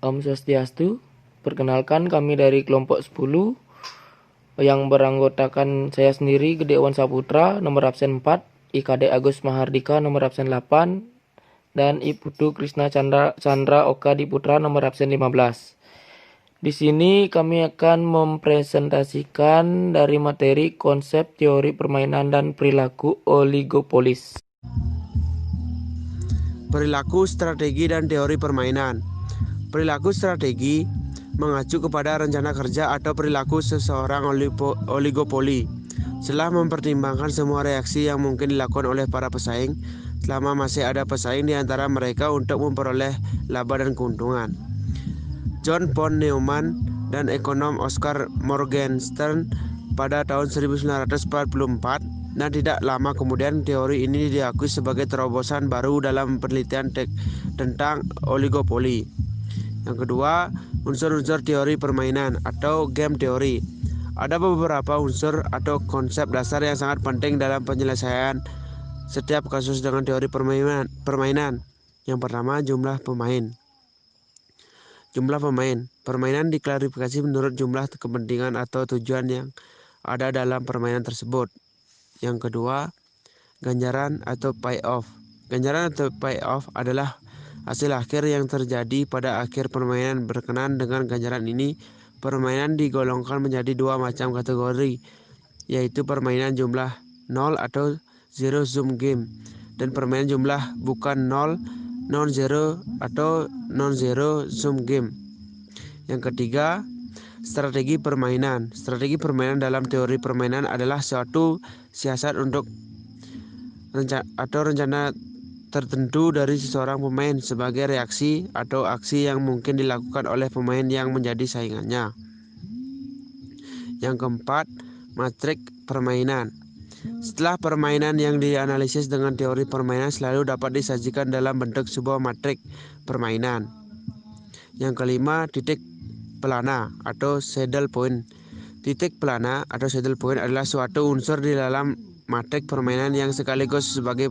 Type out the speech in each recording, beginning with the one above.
Om Swastiastu. Perkenalkan, kami dari kelompok 10 yang beranggotakan saya sendiri, Gede Wan Saputra, nomor absen 4, IKD Agus Mahardika, nomor absen 8, dan Iputu Krishna Chandra Oka Diputra, nomor absen 15. Di sini kami akan mempresentasikan dari materi konsep teori permainan dan perilaku oligopolis. Perilaku, strategi, dan teori permainan. Perilaku strategi mengacu kepada rencana kerja atau perilaku seseorang oligopoli. Setelah mempertimbangkan semua reaksi yang mungkin dilakukan oleh para pesaing, selama masih ada pesaing di antara mereka untuk memperoleh laba dan keuntungan. John von Neumann dan ekonom Oscar Morgenstern pada tahun 1944, dan tidak lama kemudian teori ini diakui sebagai terobosan baru dalam penelitian tentang oligopoli. Yang kedua, unsur-unsur teori permainan atau game teori. Ada beberapa unsur atau konsep dasar yang sangat penting dalam penyelesaian setiap kasus dengan teori permainan. Yang pertama, jumlah pemain. Jumlah pemain. Permainan diklarifikasi menurut jumlah kepentingan atau tujuan yang ada dalam permainan tersebut. Yang kedua, ganjaran atau payoff. Ganjaran atau payoff adalah hasil akhir yang terjadi pada akhir permainan. Berkenaan dengan ganjaran ini, permainan digolongkan menjadi dua macam kategori, yaitu permainan jumlah 0 atau zero sum game, dan permainan jumlah bukan 0, non-zero atau non-zero sum game. Yang ketiga, strategi permainan. Strategi permainan dalam teori permainan adalah suatu siasat untuk rencana tertentu dari seseorang pemain sebagai reaksi atau aksi yang mungkin dilakukan oleh pemain yang menjadi saingannya. Yang keempat, matrik permainan. Setelah permainan yang dianalisis dengan teori permainan selalu dapat disajikan dalam bentuk sebuah matrik permainan. Yang kelima, titik pelana atau saddle point. Titik pelana atau saddle point adalah suatu unsur di dalam matrik permainan yang sekaligus sebagai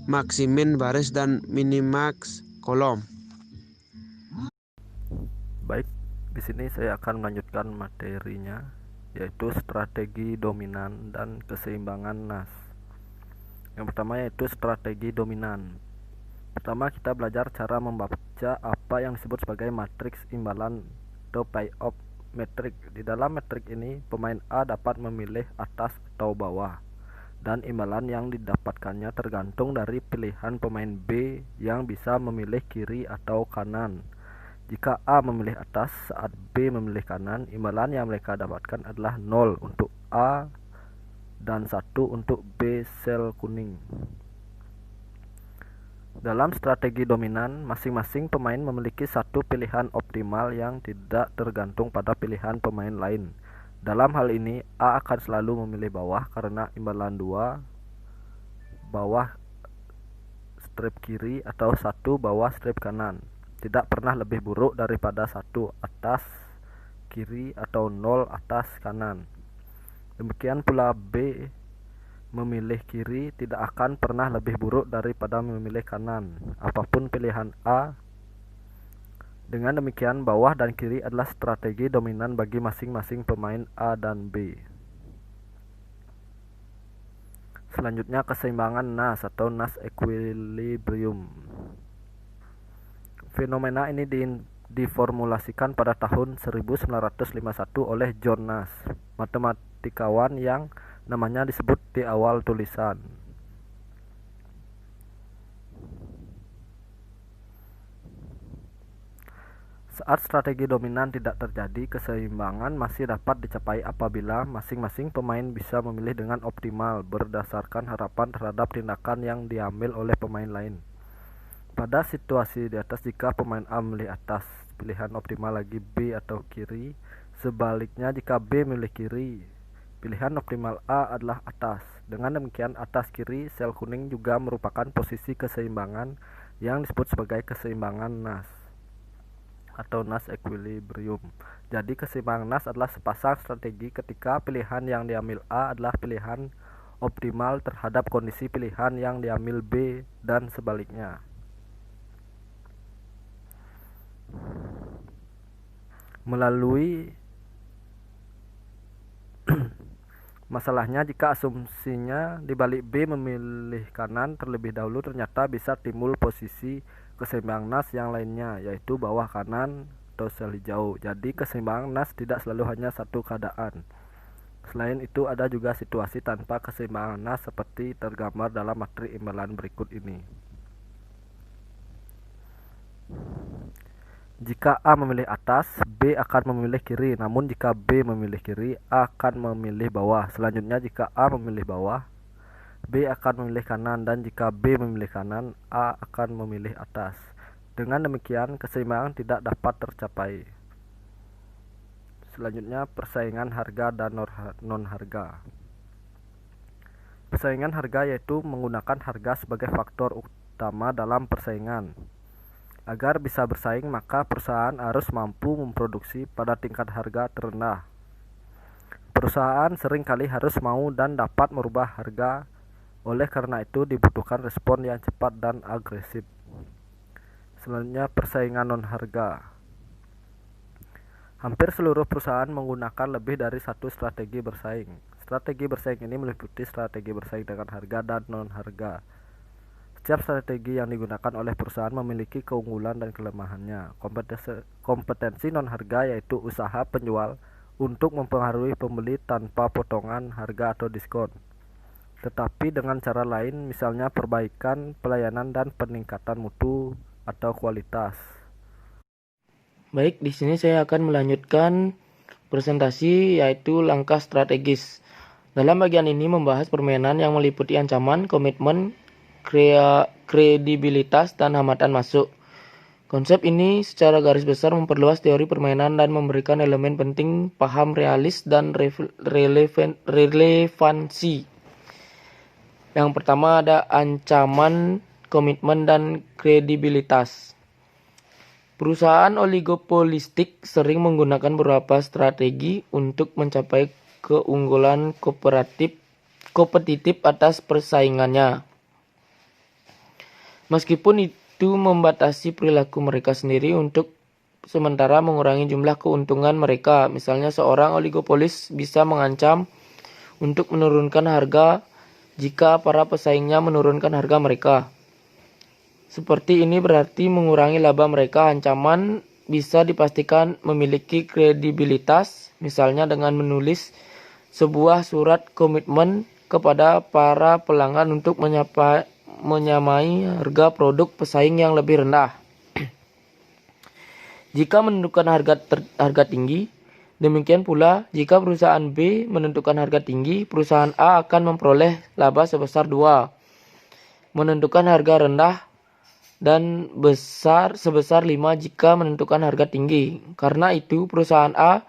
maksimin baris dan minimax kolom. Baik, di sini saya akan melanjutkan materinya, yaitu strategi dominan dan keseimbangan NAS. Yang pertama yaitu strategi dominan. Pertama, kita belajar cara membaca apa yang disebut sebagai matriks imbalan atau payoff metrik. Di dalam metrik ini, pemain A dapat memilih atas atau bawah, dan imbalan yang didapatkannya tergantung dari pilihan pemain B yang bisa memilih kiri atau kanan. Jika A memilih atas saat B memilih kanan, imbalan yang mereka dapatkan adalah 0 untuk A dan 1 untuk B sel kuning. Dalam strategi dominan, masing-masing pemain memiliki satu pilihan optimal yang tidak tergantung pada pilihan pemain lain. Dalam hal ini, A akan selalu memilih bawah karena imbalan 2 bawah strip kiri atau 1 bawah strip kanan tidak pernah lebih buruk daripada 1 atas kiri atau 0 atas kanan. Demikian pula B memilih kiri tidak akan pernah lebih buruk daripada memilih kanan, apapun pilihan A. Dengan demikian, bawah dan kiri adalah strategi dominan bagi masing-masing pemain A dan B. Selanjutnya, keseimbangan NAS atau NAS equilibrium. Fenomena ini diformulasikan pada tahun 1951 oleh John Nash, matematikawan yang namanya disebut di awal tulisan. Saat strategi dominan tidak terjadi, keseimbangan masih dapat dicapai apabila masing-masing pemain bisa memilih dengan optimal berdasarkan harapan terhadap tindakan yang diambil oleh pemain lain. Pada situasi di atas, jika pemain A memilih atas, pilihan optimal lagi B atau kiri. Sebaliknya, jika B memilih kiri, pilihan optimal A adalah atas. Dengan demikian, atas kiri sel kuning juga merupakan posisi keseimbangan yang disebut sebagai keseimbangan NAS atau NAS equilibrium. Jadi keseimbangan NAS adalah sepasang strategi ketika pilihan yang diambil A adalah pilihan optimal terhadap kondisi pilihan yang diambil B dan sebaliknya. melalui masalahnya jika asumsinya di balik B memilih kanan terlebih dahulu, ternyata bisa timbul posisi keseimbangan nas yang lainnya, yaitu bawah kanan atau sel hijau. Jadi keseimbangan nas tidak selalu hanya satu keadaan. Selain itu ada juga situasi tanpa keseimbangan nas seperti tergambar dalam materi imbalan berikut ini. Jika A memilih atas, B akan memilih kiri. Namun jika B memilih kiri, A akan memilih bawah. Selanjutnya jika A memilih bawah, B akan memilih kanan, dan jika B memilih kanan, A akan memilih atas. Dengan demikian, keseimbangan tidak dapat tercapai. Selanjutnya, persaingan harga dan non-harga. Persaingan harga yaitu menggunakan harga sebagai faktor utama dalam persaingan. Agar bisa bersaing, maka perusahaan harus mampu memproduksi pada tingkat harga terendah. Perusahaan seringkali harus mau dan dapat merubah harga, oleh karena itu dibutuhkan respon yang cepat dan agresif. Selanjutnya, persaingan non-harga. Hampir seluruh perusahaan menggunakan lebih dari satu strategi bersaing. Strategi bersaing ini meliputi strategi bersaing dengan harga dan non-harga. Setiap strategi yang digunakan oleh perusahaan memiliki keunggulan dan kelemahannya. Kompetensi non-harga yaitu usaha penjual untuk mempengaruhi pembeli tanpa potongan harga atau diskon, tetapi dengan cara lain, misalnya perbaikan pelayanan dan peningkatan mutu atau kualitas. Baik, di sini saya akan melanjutkan presentasi yaitu langkah strategis. Dalam bagian ini membahas permainan yang meliputi ancaman, komitmen, kredibilitas, dan hambatan masuk. Konsep ini secara garis besar memperluas teori permainan dan memberikan elemen penting paham realis dan relevansi. Yang pertama ada ancaman, komitmen, dan kredibilitas. Perusahaan oligopolistik sering menggunakan beberapa strategi untuk mencapai keunggulan kompetitif atas persaingannya. Meskipun itu membatasi perilaku mereka sendiri untuk sementara mengurangi jumlah keuntungan mereka. Misalnya seorang oligopolis bisa mengancam untuk menurunkan harga jika para pesaingnya menurunkan harga mereka. Seperti ini berarti mengurangi laba mereka. Ancaman bisa dipastikan memiliki kredibilitas, misalnya dengan menulis sebuah surat komitmen kepada para pelanggan untuk menyamai harga produk pesaing yang lebih rendah. Jika menentukan harga tinggi, demikian pula jika perusahaan B menentukan harga tinggi, perusahaan A akan memperoleh laba sebesar 2. Menentukan harga rendah dan sebesar 5 jika menentukan harga tinggi. Karena itu perusahaan A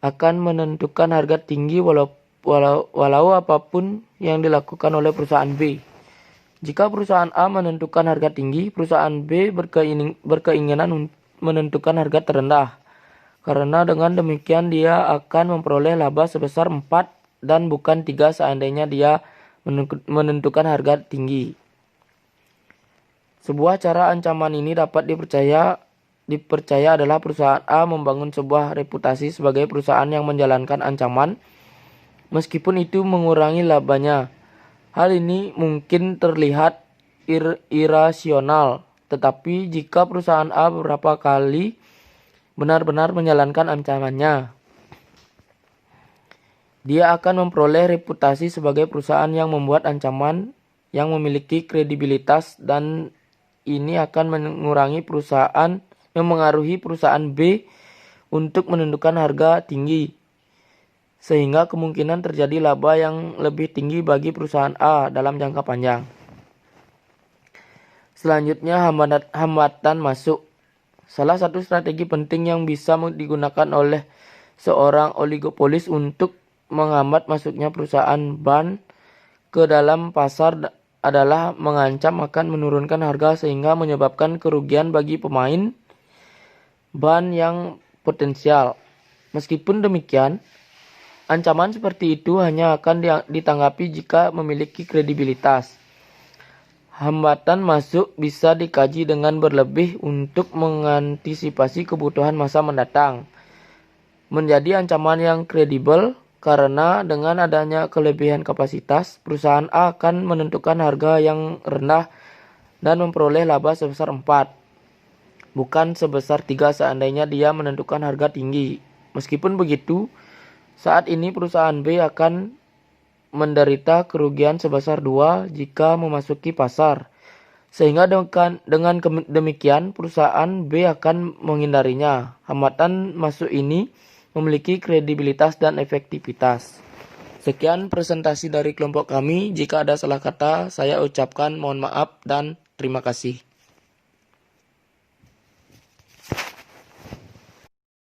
akan menentukan harga tinggi walau apapun yang dilakukan oleh perusahaan B. Jika perusahaan A menentukan harga tinggi, perusahaan B berkeinginan menentukan harga terendah. Karena dengan demikian dia akan memperoleh laba sebesar 4 dan bukan 3 seandainya dia menentukan harga tinggi. Sebuah cara ancaman ini dapat dipercaya adalah perusahaan A membangun sebuah reputasi sebagai perusahaan yang menjalankan ancaman, meskipun itu mengurangi labanya. Hal ini mungkin terlihat irasional, tetapi jika perusahaan A beberapa kali benar-benar menjalankan ancamannya, dia akan memperoleh reputasi sebagai perusahaan yang membuat ancaman yang memiliki kredibilitas, dan ini akan mengaruhi perusahaan B untuk menentukan harga tinggi, sehingga kemungkinan terjadi laba yang lebih tinggi bagi perusahaan A dalam jangka panjang. Selanjutnya, hambatan masuk. Salah satu strategi penting yang bisa digunakan oleh seorang oligopolis untuk menghambat masuknya perusahaan ban ke dalam pasar adalah mengancam akan menurunkan harga sehingga menyebabkan kerugian bagi pemain ban yang potensial. Meskipun demikian, ancaman seperti itu hanya akan ditanggapi jika memiliki kredibilitas. Hambatan masuk bisa dikaji dengan berlebih untuk mengantisipasi kebutuhan masa mendatang. menjadi ancaman yang kredibel karena dengan adanya kelebihan kapasitas, perusahaan A akan menentukan harga yang rendah dan memperoleh laba sebesar 4, bukan sebesar 3 seandainya dia menentukan harga tinggi. Meskipun begitu, saat ini perusahaan B akan menderita kerugian sebesar 2 jika memasuki pasar, sehingga dengan demikian perusahaan B akan menghindarinya. Hambatan masuk ini memiliki kredibilitas dan efektivitas. Sekian presentasi dari kelompok kami. Jika ada salah kata, saya ucapkan mohon maaf dan terima kasih.